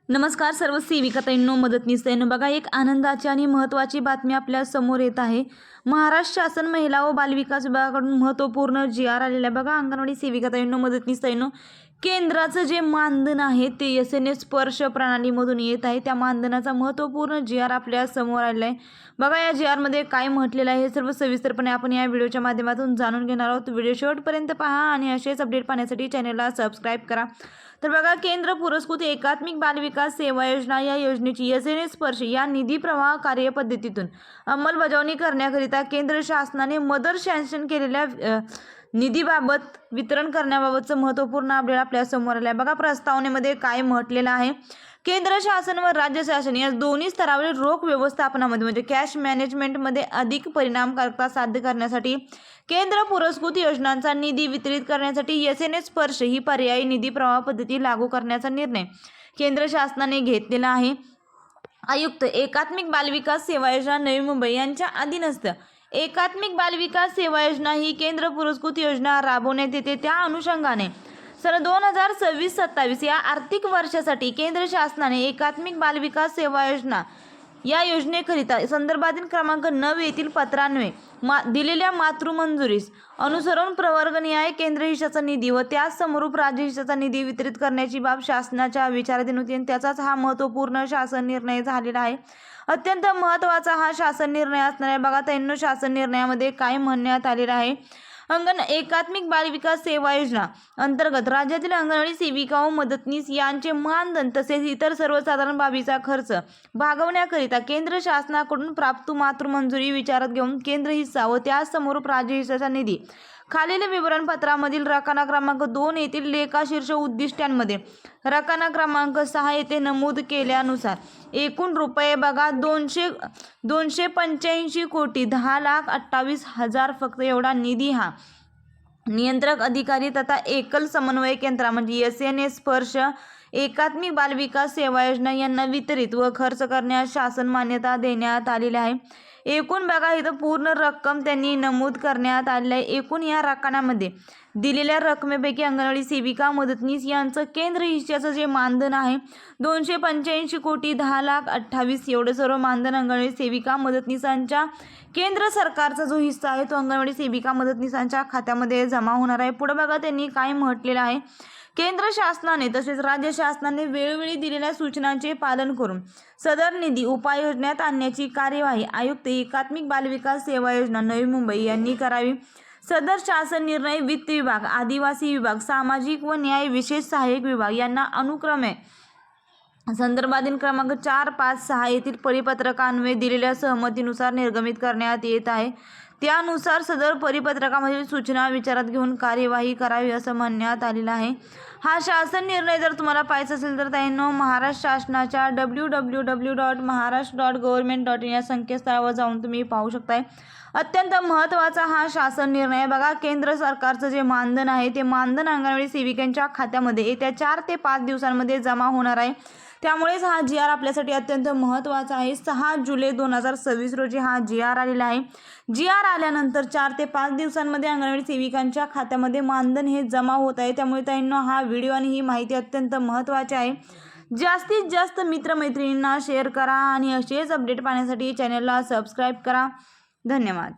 नमस्कार सर्व सेविकाताईंनो, मदतनीस बघा, एक आनंदाची आणि महत्त्वाची बातमी आपल्या समोर येत आहे। महाराष्ट्र शासन महिला व बालविकास विभागाकडून महत्त्वपूर्ण जी.आर आलेला आहे। बघा, अंगणवाडी सेविकाताईंनो, मदतनीसताईंनो, केंद्राचं जे मानधन आहे ते एस.एन.एस स्पर्श प्रणालीमधून येत आहे। त्या मानधनाचा महत्त्वपूर्ण जी.आर आपल्या समोर आलेला आहे। बघा, या जी.आरमध्ये काय म्हटलेलं आहे हे सर्व सविस्तरपणे आपण या व्हिडिओच्या माध्यमातून जाणून घेणार आहोत। व्हिडिओ शेवटपर्यंत पहा आणि असेच अपडेट पाहण्यासाठी चॅनलला सबस्क्राईब करा। तर बघा, केंद्र पुरस्कृत एकात्मिक बालविकास सेवा योजना या योजनेची एस.एन.एस स्पर्श या निधी प्रवाह कार्यपद्धतीतून अंमलबजावणी करण्याकरिता केंद्र शासनाने मदर सँक्शन केलेल्या निधीबाबत वितरण करण्याबाबतचं महत्त्वपूर्ण अपडेट आपल्या समोर आलं आहे। बघा, प्रस्तावनेमध्ये काय म्हटलेलं आहे, केंद्र शासन व राज्य शासन या दोन्ही स्तरावरील रोख व्यवस्थापनामध्ये म्हणजे कॅश मॅनेजमेंटमध्ये अधिक परिणामकारकता साध्य करण्यासाठी केंद्र पुरस्कृत योजनांचा निधी वितरित करण्यासाठी एस.एन.एस स्पर्श ही पर्यायी निधी प्रवाह पद्धती लागू करण्याचा निर्णय केंद्र शासनाने घेतलेला आहे। आयुक्त एकात्मिक बालविकास सेवा योजना नवी मुंबई यांच्या अधीनस्थ एकात्मिक बालविकास सेवा योजना ही केंद्र पुरस्कृत योजना राबवण्यात येते। त्या अनुषंगाने सन 2026-27 या आर्थिक वर्षासाठी केंद्र शासनाने एकात्मिक बालविकास सेवा योजना या योजनेकरिता संदर्भातील क्रमांक 9 येथील पत्रान्वये दिलेल्या मातृमंजुरीस अनुसरून प्रवर्गनिहाय केंद्र हिशाचा निधी व त्याच समरूप राज्य हिशाचा निधी वितरित करण्याची बाब शासनाच्या विचाराधीन होती आणि त्याचाच हा महत्त्वपूर्ण शासन निर्णय झालेला आहे। अत्यंत महत्त्वाचा हा शासन निर्णय असणार आहे। बघा ताईंनो, शासन निर्णयामध्ये काय म्हणण्यात आलेलं आहे, एकात्मिक बालविकास सेवा योजना अंतर्गत राज्यातील अंगणवाडी सेविका व मदतनीस यांचे मानधन तसेच इतर सर्वसाधारण बाबीचा खर्च भागवण्याकरिता केंद्र शासनाकडून प्राप्त मातृमंजुरी विचारात घेऊन केंद्र हिस्सा व त्याच समरूप राज्य हिस्साचा निधी खालील विवरणपत्रामधील रकाना क्रमांक 2 येथील लेखाशीर्ष उद्दिष्टांमध्ये रकाना क्रमांक 6 येथे नमूद केल्यानुसार एकूण रुपये बघा 285 कोटी 10,28,000 फक्त एवढा निधी हा नियंत्रक अधिकारी तथा एकल समन्वयक यंत्रणा म्हणजे एस.एन.एस स्पर्श एकात्मिक बालविकास सेवा योजना यांना वितरित व खर्च करण्यास शासन मान्यता देण्यात आलेली आहे। एकूण बघा, इथं पूर्ण रक्कम त्यांनी नमूद करण्यात आलेली आहे। एकूण या रकण्यामध्ये दिलेल्या रकमेपैकी अंगणवाडी सेविका मदतनीस यांचं केंद्र हिश्श्याचं जे मानधन आहे 285 कोटी 10,28,000 एवढे सर्व मानधन अंगणवाडी सेविका मदतनीसांच्या केंद्र सरकारचा जो हिस्सा आहे तो अंगणवाडी सेविका मदतनीसांच्या खात्यामध्ये जमा होणार आहे। पुढे बघा, त्यांनी काय म्हटलेलं आहे, केंद्र शासनाने तसेच राज्य शासनाने वेळोवेळी दिलेल्या सूचनांचे पालन करून सदर निधी उपाययोजनेत आणण्याची कार्यवाही आयुक्त एकात्मिक बालविकास सेवा योजना नवी मुंबई यांनी करावी। सदर शासन निर्णय वित्त विभाग, आदिवासी विभाग, सामाजिक व न्याय विशेष सहाय्यक विभाग यांना अनुक्रमे संदर्भातील क्रमांक 4, 5, 6 येथील परिपत्रकान्वये दिलेल्या सहमतीनुसार निर्गमित करण्यात येत आहे। त्यानुसार सदर परिपत्रकामधील सूचना विचारात घेऊन कार्यवाही करावी असं म्हणण्यात आलेलं आहे। हा शासन निर्णय जर तुम्हाला पाहायचा असेल तर ताईंनो, महाराष्ट्र शासनाच्या www.maharashtra.government.in या संकेतस्थळावर जाऊन तुम्ही पाहू शकताय। अत्यंत महत्त्वाचा हा शासन निर्णय बघा, केंद्र सरकारचं जे मानधन आहे ते मानधन अंगणवाडी सेविकांच्या खात्यामध्ये येत्या 4 ते 5 दिवसांमध्ये जमा होणार आहे। त्यामुळेच हा जी.आर आपल्यासाठी अत्यंत महत्त्वाचा आहे। 6 जुलै 2026 रोजी हा जी.आर आलेला आहे। जी.आर आल्यानंतर 4 ते 5 दिवसांमध्ये अंगणवाडी सेविकांच्या खात्यामध्ये मानधन हे जमा होत आहे। त्यामुळे ताईंनो, हा व्हिडिओ आणि ही माहिती अत्यंत महत्त्वाची आहे। जास्तीत जास्त मित्रमैत्रिणींना शेअर करा आणि असेच अपडेट पाहण्यासाठी चॅनलला सबस्क्राईब करा। धन्यवाद।